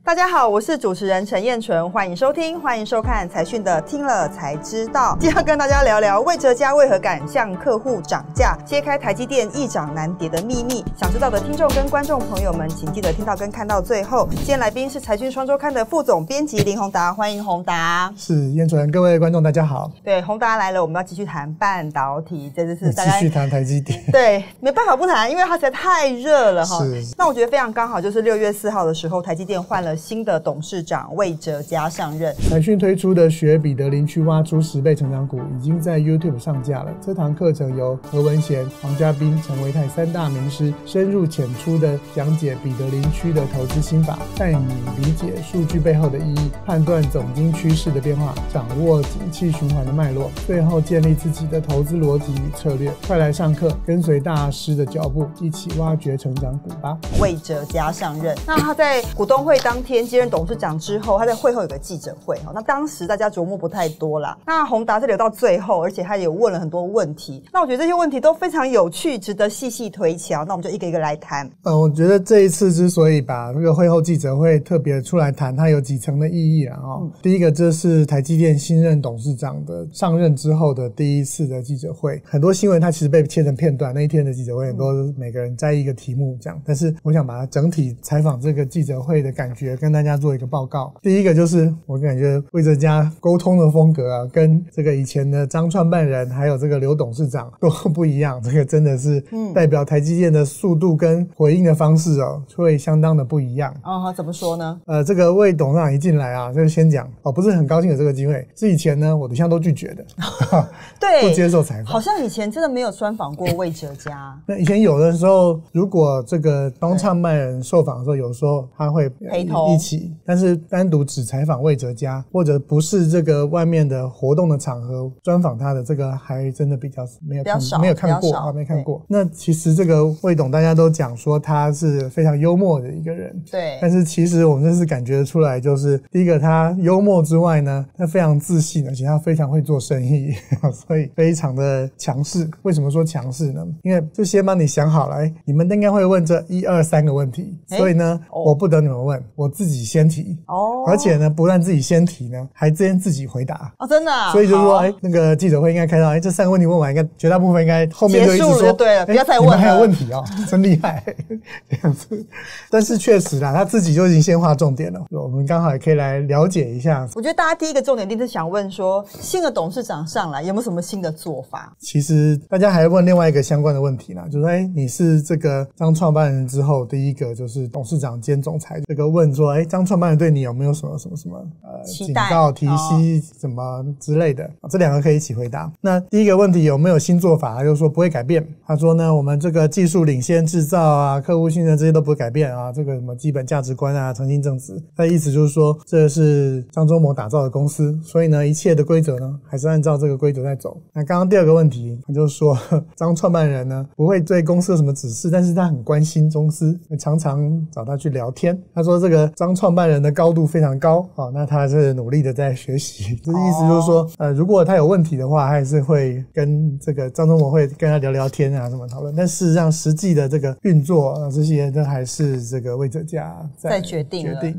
大家好，我是主持人陈燕纯，欢迎收听，欢迎收看财讯的听了才知道。今天要跟大家聊聊魏哲家为何敢向客户涨价，揭开台积电易涨难跌的秘密。想知道的听众跟观众朋友们，请记得听到跟看到最后。今天来宾是财讯双周刊的副总编辑林宏达，欢迎宏达。是燕纯，各位观众大家好。对，宏达来了，我们要继续谈半导体，这次是大家继续谈台积电。对，没办法不谈，因为它实在太热了哈。是。那我觉得非常刚好，就是6月4号的时候，台积电换了新的董事长魏哲家上任。财讯推出的学彼得林区挖出10倍成长股已经在 YouTube 上架了。这堂课程由何文贤、黄家斌、陈维泰3大名师深入浅出的讲解彼得林区的投资心法，带你理解数据背后的意义，判断总经趋势的变化，掌握景气循环的脉络，最后建立自己的投资逻辑与策略。快来上课，跟随大师的脚步，一起挖掘成长股吧。魏哲家上任，那他在股东会当天接任董事长之后，他在会后有个记者会，那当时大家琢磨不太多啦。那宏达是留到最后，而且他也问了很多问题。那我觉得这些问题都非常有趣，值得细细推敲。那我们就一个一个来谈。我觉得这一次之所以把这个会后记者会特别出来谈，它有几层的意义啊。第一个，这是台积电新任董事长的上任之后的第一次的记者会。很多新闻它其实被切成片段，那一天的记者会很多每个人摘一个题目讲，但是我想把它整体采访这个记者会的感觉跟大家做一个报告。第一个就是我感觉魏哲家沟通的风格啊，跟这个以前的张创办人还有这个刘董事长都不一样，这个真的是代表台积电的速度跟回应的方式会相当的不一样。怎么说呢？这个魏董事长一进来啊，就先讲不是很高兴有这个机会，是以前呢我对象都拒绝的对，不接受采访。好像以前真的没有专访过魏哲家。那以前有的时候，如果这个张创办人受访的时候，有时候他会陪同一起，但是单独只采访魏哲家，或者不是这个外面的活动的场合专访他的，这个还真的比较没有看过没看过。那其实这个魏董大家都讲说他是非常幽默的一个人，对。但是其实我们这是感觉出来，就是第一个他幽默之外呢，他非常自信，而且他非常会做生意，所以非常的强势。为什么说强势呢？因为就先帮你想好了，你们应该会问这1、2、3个问题，所以呢，我不等你们问，我自己先提。而且呢，不但自己先提呢，还先自己回答。真的啊？所以就是说，那个记者会应该开到，这3个问题问完，应该绝大部分应该后面就一直说结束了就对了，不要再问了。你们还有问题真厉害这样子。但是确实啦，他自己就已经先划重点了。我们刚好也可以来了解一下。我觉得大家第一个重点一定是想问说，新的董事长上来有没有什么新的做法？其实大家还问另外一个相关的问题啦，就是你是这个张创办人之后，第一个就是董事长兼总裁，这个问说，张创办人对你有没有什么警告、提息什么之类的？这2个可以一起回答。那第一个问题有没有新做法？他就说不会改变。他说呢，我们这个技术领先、制造啊、客户信任这些都不会改变啊，这个什么基本价值观啊、诚信正直。他的意思就是说，这是张忠谋打造的公司，所以呢，一切的规则呢还是按照这个规则在走。那刚刚第2个问题，他就说张创办人呢不会对公司有什么指示，但是他很关心公司，常常找他去聊天。他说这个张创办人的高度非常高，那他是努力的在学习。这意思就是说，如果他有问题的话，他还是会跟这个张忠谋会跟他聊聊天啊，什么讨论。但事实上，实际的这个运作这些都还是这个魏哲家在决定了。对，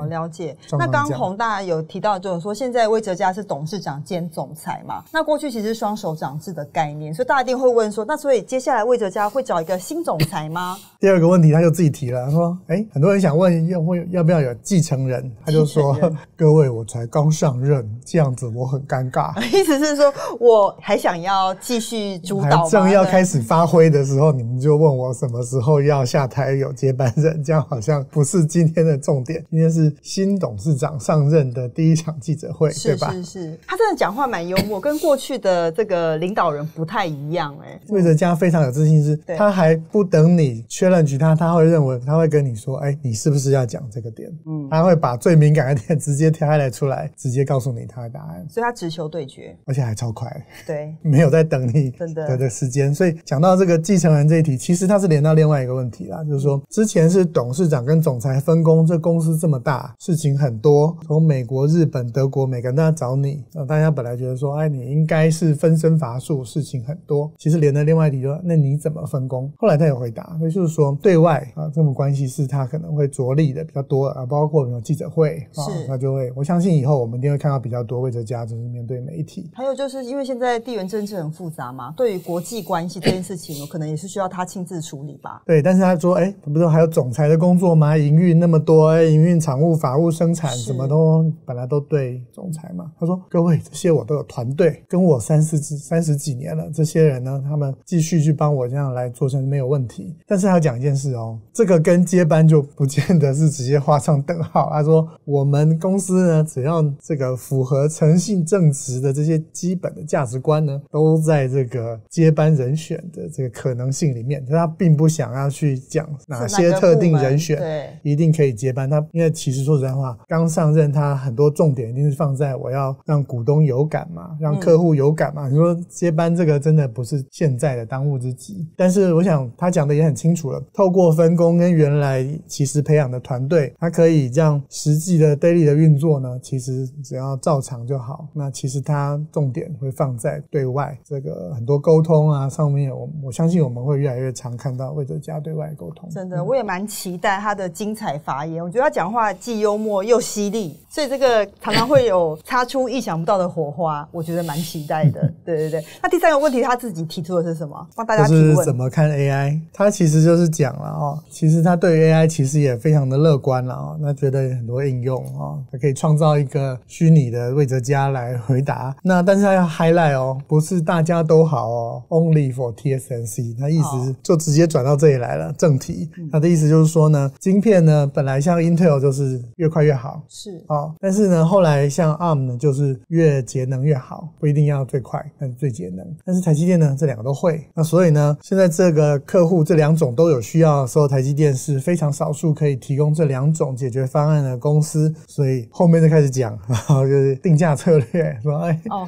了解。那刚刚宏大有提到，就是说现在魏哲家是董事长兼总裁嘛？那过去其实是双手掌制的概念，所以大家一定会问说，那所以接下来魏哲家会找一个新总裁吗？第2个问题他就自己提了，他说很多人想问要不要有继承人，他就说各位我才刚上任，这样子我很尴尬。意思是说我还想要继续主导吗？正要开始发挥的时候，你们就问我什么时候要下台有接班人，这样好像不是今天的重点。今天是新董事长上任的第一场记者会，对吧？是，他真的讲话蛮幽默，跟过去的这个领导人不太一样。魏哲家非常有自信，是他还不等你challenge他会认为他会跟你说，你是不是要讲这个点？他会把最敏感的点直接他 highlight 出来，直接告诉你他的答案，所以他直球对决，而且还超快，对，没有在等你真的时间。所以讲到这个继承人这一题，其实它是连到另外一个问题啦，就是说之前是董事长跟总裁分工，这公司这么大，事情很多，从美国、日本、德国每个人都要找你，大家本来觉得说，哎，你应该是分身乏术，事情很多。其实连到另外一题说，那你怎么分工？后来他有回答，那就是说对外这种关系是他可能会着力的比较多包括有记者会他就会，我相信以后我们一定会看到比较多魏哲家就是面对媒体。还有就是因为现在地缘政治很复杂嘛，对于国际关系这件事情，有可能也是需要他亲自处理吧。对，但是他说，不是还有总裁的工作吗？营运那么多，营运、厂务、法务、生产什么都本来都对总裁嘛。他说，各位这些我都有团队，跟我30几年了，这些人呢，他们继续去帮我这样来做成没有问题。但是他讲一件事这个跟接班就不见得是直接画上等号。他说我们公司呢，只要这个符合诚信正直的这些基本的价值观呢，都在这个接班人选的这个可能性里面。他并不想要去讲哪些特定人选一定可以接班。他因为其实说实在话，刚上任他很多重点一定是放在我要让股东有感嘛，让客户有感嘛。你说接班这个真的不是现在的当务之急。但是我想他讲的也很清楚了，透过分工跟原来其实培养的团队，他可以让实际的 daily 的运作呢，其实只要照常就好。那其实他重点会放在对外这个很多沟通啊上面，我相信我们会越来越常看到魏哲家对外沟通。真的，我也蛮期待他的精彩发言。我觉得他讲话既幽默又犀利，所以这个常常会有擦出意想不到的火花，我觉得蛮期待的。对对对。那第三个问题他自己提出的是什么？帮大家提问。就是怎么看 AI？ 他其实就是讲了其实他对于 AI 其实也非常的乐观了那觉得很多应用他可以创造一个虚拟的魏哲家来回答。那但是他要 highlight 不是大家都好only for TSMC。他意思就直接转到这里来了，正题。他的意思就是说呢，晶片呢本来像 Intel 就是越快越好，是但是呢后来像 ARM 呢就是越节能越好，不一定要最快，但是最节能。但是台积电呢这两个都会，那所以呢现在这个客户这两种都有需要的时候，台积电是非常少数可以提供这两种解决方案的公司。所以后面就开始讲就是定价策略说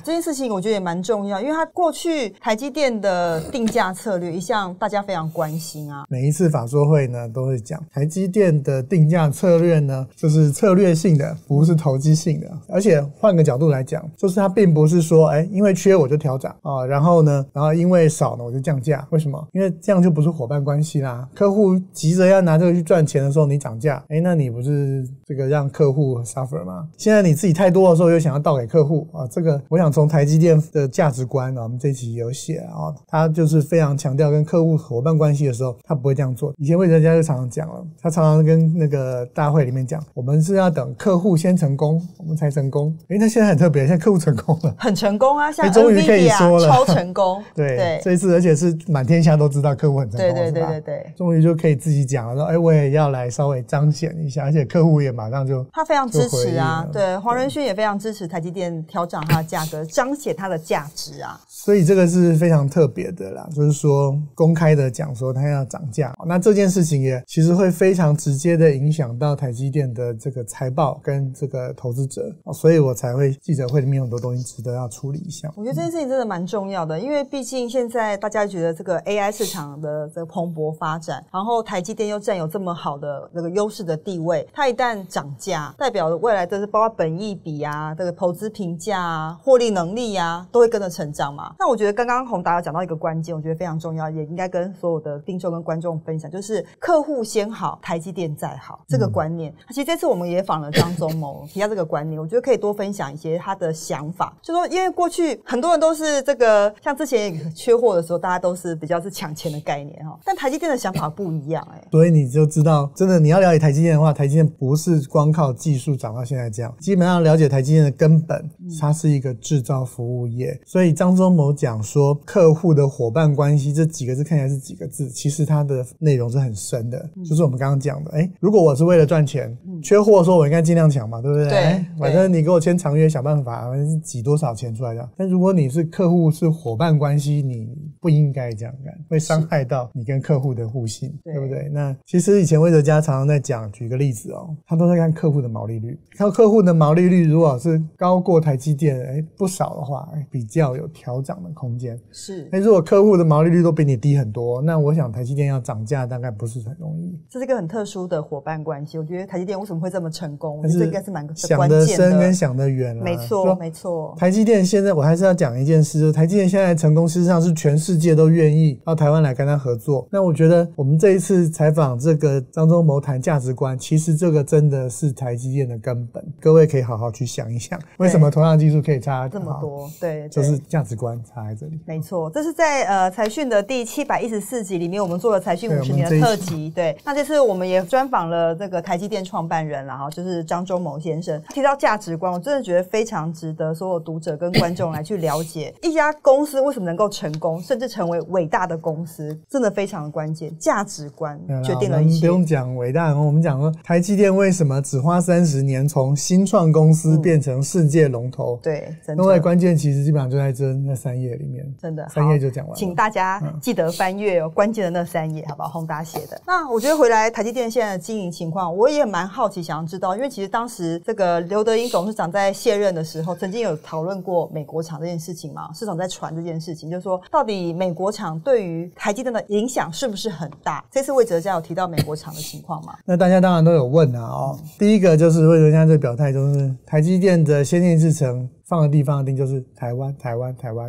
这件事情我觉得也蛮重要，因为他过去台积电的定价策略一向大家非常关心啊。每一次法说会呢都会讲台积电的定价策略呢就是策略性的，不是投机性的。而且换个角度来讲，就是它并不是说因为缺我就调涨然后因为少呢我就降价。为什么？因为这样就不是伙伴关系啦。客户急着要拿这个去赚钱的时候你涨价，那你不是这个让客户 suffer 吗？现在你自己太多的时候又想要倒给客户这个我想从台积电的价值观我们这一期有写他就是非常强调跟客户伙伴关系的时候他不会这样做。以前魏哲家就常常讲了，他常常跟那个大会里面讲，我们是要等客户先成功我们才成功。那现在很特别，现在客户成功了，很成功啊，像 NVIDIA 终于可以说了超成功对，这一次而且是满天下都知道客户很成功，对，终于就可以自己讲了说我也要来稍微彰显一下，而且客户也马上就他非常支持啊。对，黄仁勋也非常支持台积电调涨它的价格，彰显它的价值啊。所以这个是非常特别的啦，就是说公开的讲说它要涨价，那这件事情也其实会非常直接的影响到台积电的这个财报跟这个投资者，所以我才会记者会里面有很多东西值得要处理一下。我觉得这件事情真的蛮重要的，因为毕竟现在大家觉得这个 AI 市场的这个蓬勃发展，然后台积电又占有这么好的这个优势的地位，它一旦涨价，代表未来的是包括本益比啊、这个投资评价啊、获利能力啊，都会跟着成长嘛。那我觉得刚刚宏达有讲到一个关键，我觉得非常重要，也应该跟所有的听众跟观众分享，就是客户先好，台积电再好这个观念。其实这次我们也访了张忠谋，提到这个观念，我觉得可以多分享一些他的想法。就说因为过去很多人都是这个，像之前缺货的时候，大家都是比较是抢钱的概念但台积电的想法不一样所以你就知道，真的你要了解台积电的话，台积电不是光靠技术涨到现在这样，基本上了解台积电的根本，它是一个制造服务业。所以张忠谋讲说客户的伙伴关系这几个字看起来是几个字，其实它的内容是很深的，就是我们刚刚讲的如果我是为了赚钱，缺货的时候我应该尽量抢嘛，对不对？对，反正你给我签长约想办法挤多少钱出来的。但如果你是客户是伙伴关系，你不应该这样干，会伤害到你跟客户的互信，对不对？那其实以前魏哲家常常在讲，举个例子他都在看客户的毛利率，看客户的毛利率如果是高过台积电不少的话，比较有调涨的空间。是，如果客户的毛利率都比你低很多，那我想台积电要涨价大概不是很容易。这是一个很特殊的伙伴关系，我觉得台积电为什么会这么成功，我觉得这应该是蛮关键的。想得深跟想得远没错没错。台积电现在我还是要讲一件事，就是台积电现在成功事实上是全世界都愿意到台湾来跟他合作。那我觉得我们这一次采访这个张忠谋谈价值观，其实这个真的是台积电的根本，各位可以好好去想一想，为什么同样的技术可以差这么多？对，就是价值观差在这里。没错，这是在财讯的第714集里面，我们做了财讯50年的特辑。对，那这次我们也专访了这个台积电创办人，然后就是张忠谋先生，提到价值观，我真的觉得非常值得所有读者跟观众来去了解一家公司为什么能够成功，甚至成为伟大的公司，真的非常的关键。价值观决定了一切。不用讲伟大，我们讲说台积电为什么只花30年从新创公司变成世界龙头？对，真的。那关键其实基本上就在那3页里面，真的3页就讲完了。请大家记得翻阅关键的那3页，好不好？宏达写的。那我觉得回来台积电现在的经营情况，我也蛮好奇，想要知道，因为其实当时这个刘德音董事长在卸任的时候，曾经有讨论过美国厂这件事情嘛？市场在传这件事情，就是说到底美国厂对于台积电的影响是不是很大？这次魏哲家有提到美国厂的情况吗？那大家当然都有问啊第一个就是魏哲家这表态，就是台积电的先进制程放的地方一定就是台湾，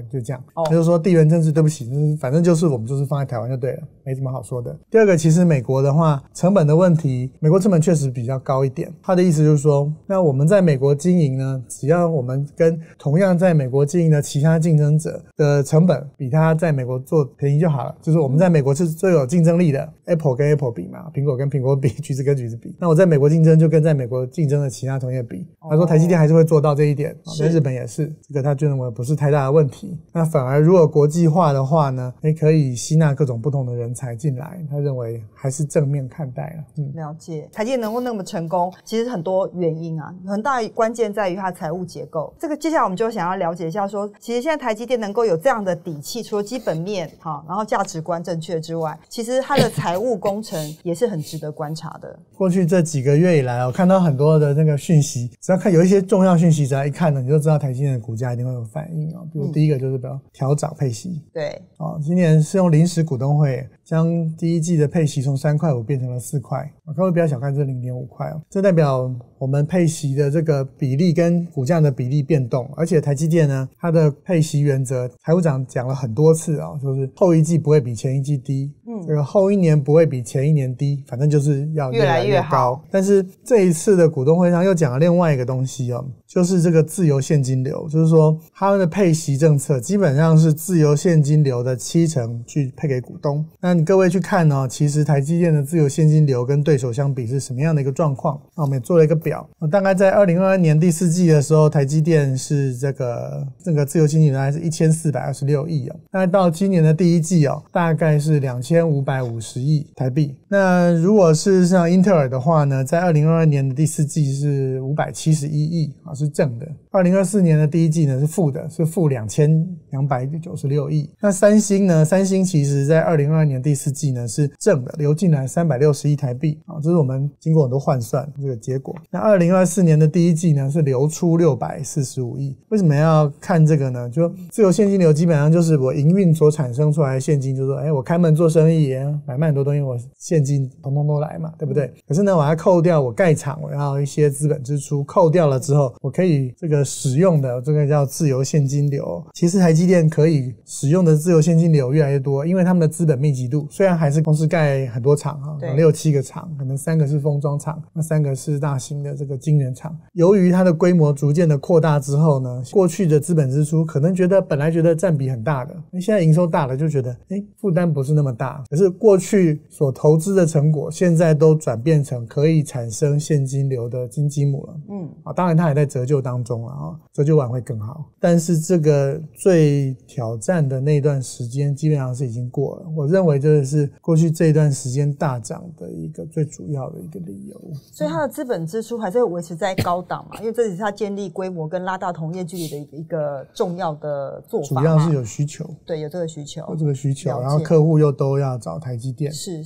就这样。就是说地缘政治，对不起，反正就是我们就是放在台湾就对了，没什么好说的。第二个，其实美国的话，成本的问题，美国成本确实比较高一点。他的意思就是说，那我们在美国经营呢，只要我们跟同样在美国经营的其他竞争者的成本比他在美国做便宜就好了。就是我们在美国是最有竞争力的 ，Apple 跟 Apple 比嘛，苹果跟苹果比，橘子跟橘子比。那我在美国竞争就跟在美国竞争的其他同业比。他说台积电还是会做到这一点，在日本也是，这个他就认为不是太大的问题。那反而如果国际化的话呢，可以吸纳各种不同的人才进来，他认为还是正面看待了。了解。台积电能够那么成功，其实很多原因啊，很大关键在于它的财务结构。这个接下来我们就想要了解一下说，其实现在台积电能够有这样的底气，除了基本面然后价值观正确之外，其实它的财务工程也是很值得观察的。过去这几个月以来，我看到很多的那个讯息，只要看有一些重要讯息，只要一看呢，你就知道台积电的股价一定会有反应比如第一个就是调涨配息。对。今年是用临时股东会将第一季的配息从3.5块变成了4块。各位不要小看这 0.5 块这代表我们配息的这个比例跟股价的比例变动。而且台积电呢，它的配息原则，财务长讲了很多次就是后一季不会比前一季低，这个后一年不会比前一年低，反正就是要越来越高。但是这一次的股东会上又讲了另外一个东西就是这个自由现金流，就是说他们的配息政策基本上是自由现金流的70%去配给股东。那你各位去看其实台积电的自由现金流跟对手相比是什么样的一个状况。那我们也做了一个表，大概在2022年第4季的时候，台积电是这个自由现金流大概是1426亿那到今年的第一季大概是2550亿台币。那如果是像英特尔的话呢，在2022年的第4季是571亿是正的。2024年的第一季呢是负的，是负2296亿。那三星呢，三星其实在2022年第4季呢是正的，流进来360亿台币这是我们经过很多换算这个结果。那2024年的第一季呢是流出645亿。为什么要看这个呢？就自由现金流基本上就是我营运所产生出来的现金，就是说我开门做生意买卖很多东西，我现金统统都来嘛，对不对？可是呢，我要扣掉我盖厂，我要一些资本支出，扣掉了之后，我可以这个使用的这个叫自由现金流。其实台积电可以使用的自由现金流越来越多，因为他们的资本密集度虽然还是公司盖很多厂6、7个厂，可能3个是封装厂，那3个是大型的这个晶圆厂。由于它的规模逐渐的扩大之后呢，过去的资本支出可能本来觉得占比很大的，现在营收大了就觉得负担不是那么大。可是过去所投资资的成果现在都转变成可以产生现金流的金鸡母了。当然它还在折旧当中啊，折旧完会更好。但是这个最挑战的那段时间基本上是已经过了。我认为这是过去这一段时间大涨的一个最主要的一个理由。所以它的资本支出还是会维持在高档嘛，因为这也是它建立规模跟拉大同业距离的一个重要的做法嘛。主要是有需求，对，有这个需求，有这个需求，然后客户又都要找台积电。是。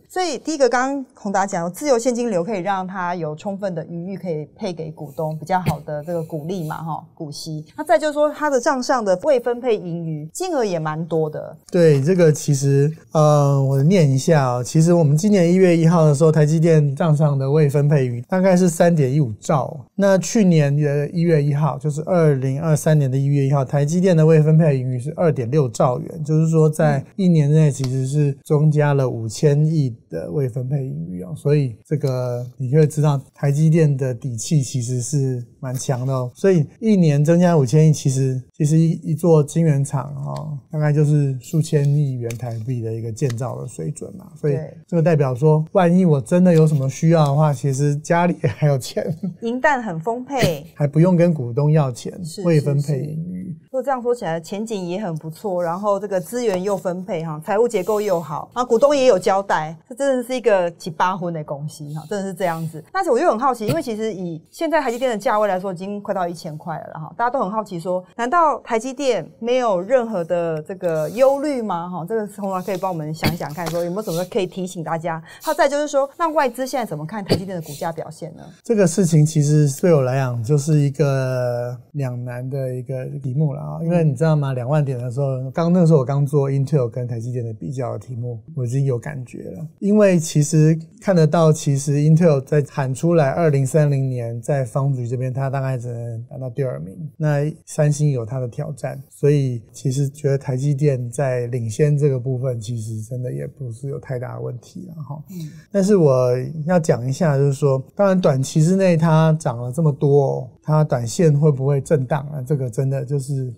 所以第一个，刚刚宏达讲，自由现金流可以让它有充分的余裕，可以配给股东比较好的这个股利嘛，股息。那再就是说，它的账上的未分配盈余金额也蛮多的。对，这个其实我念一下其实我们今年1月1号的时候，台积电账上的未分配余大概是 3.15 兆。那去年的1月1号，就是2023年的1月1号，台积电的未分配盈余是 2.6 兆元，就是说在一年内其实是增加了5000亿的未分配盈余所以这个你可以知道台积电的底气其实是蛮强的所以一年增加5000亿，其实一座晶圆厂大概就是数千亿元台币的一个建造的水准嘛。所以这个代表说，万一我真的有什么需要的话，其实家里还有钱，银弹很丰沛，还不用跟股东要钱，未分配盈余。如果这样说起来，前景也很不错，然后这个资源又分配财务结构又好，然后股东也有交代，这真的是一个七八分的公司真的是这样子。但是我就很好奇，因为其实以现在台积电的价位来说，已经快到1000块了大家都很好奇说，难道台积电没有任何的这个忧虑吗？这个宏达可以帮我们想想看，说有没有什么可以提醒大家？再就是说，那外资现在怎么看台积电的股价表现呢？这个事情其实对我来讲就是一个两难的一个题目了因为你知道吗？2万点的时候，那时候我刚做 Intel 跟台积电的比较的题目，我已经有感觉了。因为其实看得到，其实 Intel 在喊出来2030年在Foundry这边，它大概只能拿到第2名。那三星有它的挑战，所以其实觉得台积电在领先这个部分，其实真的也不是有太大的问题了但是我要讲一下，就是说，当然短期之内它涨了这么多它短线会不会震荡这个真的就是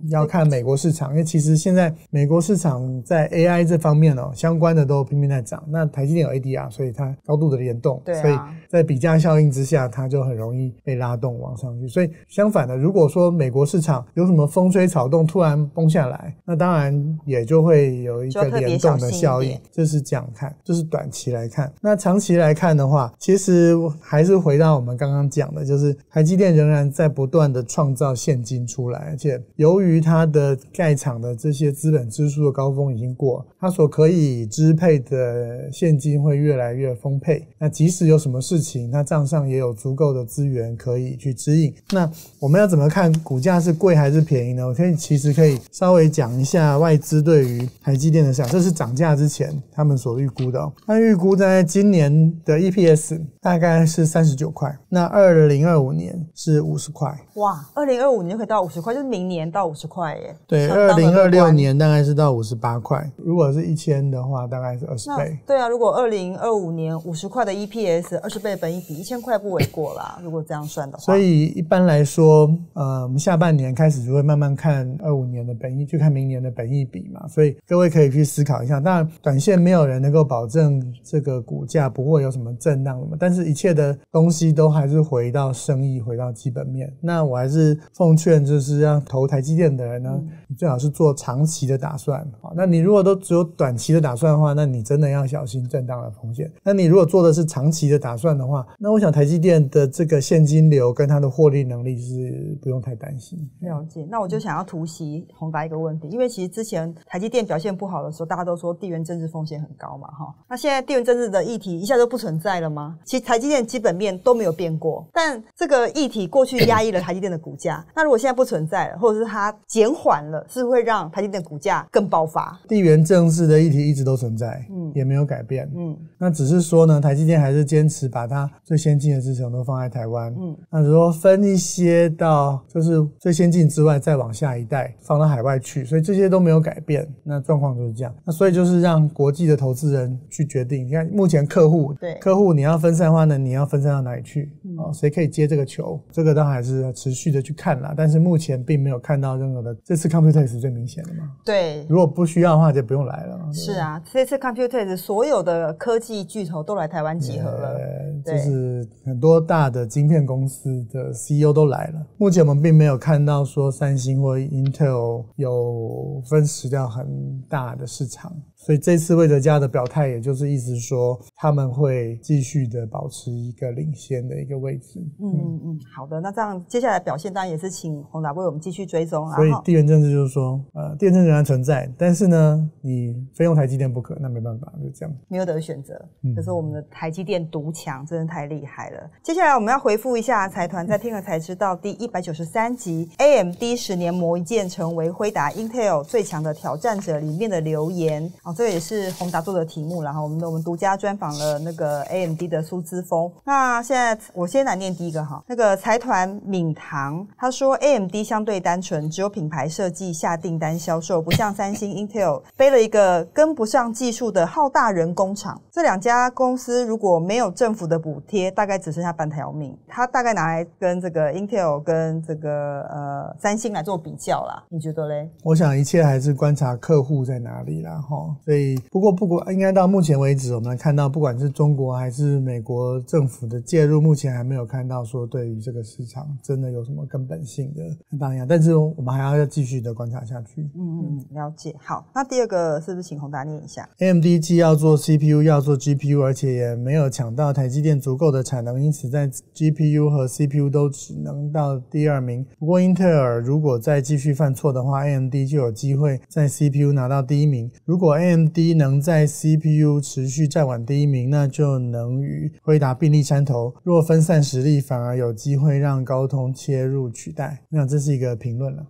要看美国市场，因为其实现在美国市场在 AI 这方面相关的都拼命在涨。那台积电有 ADR， 所以它高度的联动，所以在比价效应之下，它就很容易被拉动往上去。所以相反的，如果说美国市场有什么风吹草动突然崩下来，那当然也就会有一个联动的效应。这是这样看，这是短期来看。那长期来看的话，其实还是回到我们刚刚讲的，就是台积电仍然在不断的创造现金出来，而且由于它的盖厂的这些资本支出的高峰已经过，它所可以支配的现金会越来越丰沛。那即使有什么事情，它账上也有足够的资源可以去支应。那我们要怎么看股价是贵还是便宜呢？我其实可以稍微讲一下外资对于台积电的想，这是涨价之前他们所预估的他预估在今年的 EPS 大概是39块，那2025年是50块。哇，2025年就可以到50块，就是明年到50块耶。对，2026年大概是到58块，如果是1000的话大概是20倍。对啊，如果2025年50块的 EPS 20倍本益比，1000块不为过啦，如果这样算的话。所以一般来说我们下半年开始就会慢慢看25年的本益，去看明年的本益比嘛，所以各位可以去思考一下。当然短线没有人能够保证这个股价不会有什么震荡，但是一切的东西都还是回到生意，回到基本面。那我还是奉劝就是要投台积电的人呢，你最好是做长期的打算。那你如果都只有短期的打算的话，那你真的要小心震荡的风险。那你如果做的是长期的打算的话，那我想台积电的这个现金流跟它的获利能力是不用太担心。了解。那我就想要突袭宏达一个问题，因为其实之前台积电表现不好的时候，大家都说地缘政治风险很高嘛那现在地缘政治的议题一下就不存在了吗？其实台积电基本面都没有变过，但这个议题过去压抑了台积电的股价，那如果现在不存在了，或者是它减缓了，是会让台积电的股价更爆发？地缘政治的议题一直都存在也没有改变那只是说呢，台积电还是坚持把它最先进的制程都放在台湾那如果分一些到就是最先进之外再往下一代放到海外去，所以这些都没有改变。那状况就是这样，那所以就是让国际的投资人去决定。你看目前客户你要分散的话呢，你要分散到哪里去谁可以接这个球？这个当然还是持续的去看啦，但是目前并没有看到任何的。这次 Computex 最明显的嘛。对，如果不需要的话就不用来了。是啊，这次 Computex 所有的科技巨头都来台湾集合了，就是很多大的晶片公司的 CEO 都来了。目前我们并没有看到说三星或 Intel 有分食掉很大的市场，所以这次魏哲家的表态也就是意思说他们会继续的保持一个领先的一个位置。好的，那这样接下来表现当然也是请宏达为我们继续追踪。所以地缘政治就是说地缘政治仍然存在，但是呢你非用台积电不可，那没办法，就这样，没有得选择。可是我们的台积电独强真的太厉害了。接下来我们要回复一下财团在听了才知道第193集 AMD 10年磨一剑成为辉达 Intel 最强的挑战者里面的留言。这个也是宏达做的题目，然后我们独家专访了那个 AMD 的苏姿丰。那现在我先来念第一个哈，那个财团敏堂他说 AMD 相对单纯，只有品牌设计下订单销售，不像三星 Intel 背了一个跟不上技术的浩大人工厂。这两家公司如果没有政府的补贴，大概只剩下半条命。他大概拿来跟这个 Intel 跟这个三星来做比较啦，你觉得嘞？我想一切还是观察客户在哪里啦齁。所以不过应该到目前为止，我们看到不管是中国还是美国政府的介入，目前还没有看到说对于这个市场真的有什么根本性的很大影响，但是我们还要继续的观察下去。了解。好，那第二个是不是请宏达念一下？ AMD 既要做 CPU 要做 GPU， 而且也没有抢到台积电足够的产能，因此在 GPU 和 CPU 都只能到第2名。不过英特尔如果再继续犯错的话， AMD 就有机会在 CPU 拿到第1名。如果 AMD 能在 CPU 持续再晚第1名，那就能与辉达并立山头，若分散实力反而有机会让高通切入取代。那这是一个评论了。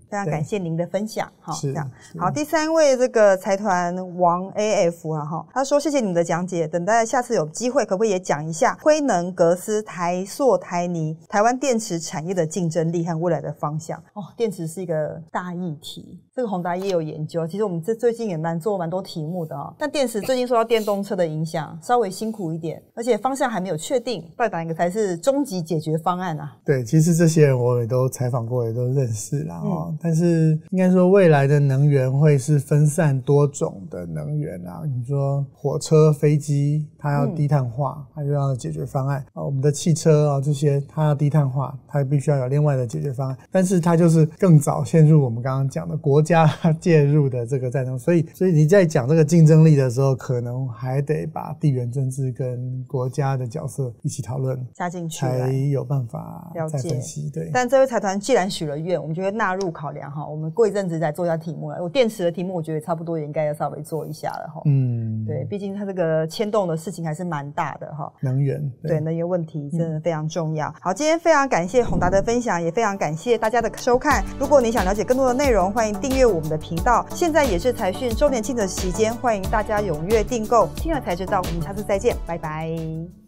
非常感谢您的分享。是这样。好，第3位这个财团王 AF 他说谢谢你的讲解，等待下次有机会可不可以也讲一下辉能、格斯、台塑、台泥台湾电池产业的竞争力和未来的方向。电池是一个大议题，这个宏达也有研究，其实我们最近也做了蛮多题目的但电池最近受到电动车的影响，稍微辛苦一点，而且方向还没有确定，到底哪一个才是终极解决方案啊？对，其实这些人我也都采访过，也都认识啦但是应该说未来的能源会是分散多种的能源啦。你说火车、飞机，它要低碳化，它就要解决方案我们的汽车这些它要低碳化，它必须要有另外的解决方案，但是它就是更早陷入我们刚刚讲的国家介入的这个战争，所以你在讲这个竞争力的时候，可能还得把地缘政治跟国家的角色一起讨论加进去，才有办法再分析。对，但这位财团既然许了愿，我们就会纳入考量我们过一阵子再做一下题目了。我电池的题目我觉得差不多也应该要稍微做一下了对，毕竟它这个牵动的事情还是蛮大的能源，对能源问题真的非常重要。好，今天非常感谢宏达的分享，也非常感谢大家的收看。如果你想了解更多的内容，欢迎订阅我们的频道。现在也是财讯周年庆的期间，欢迎大家踊跃订购。听了才知道，我们下次再见，拜拜。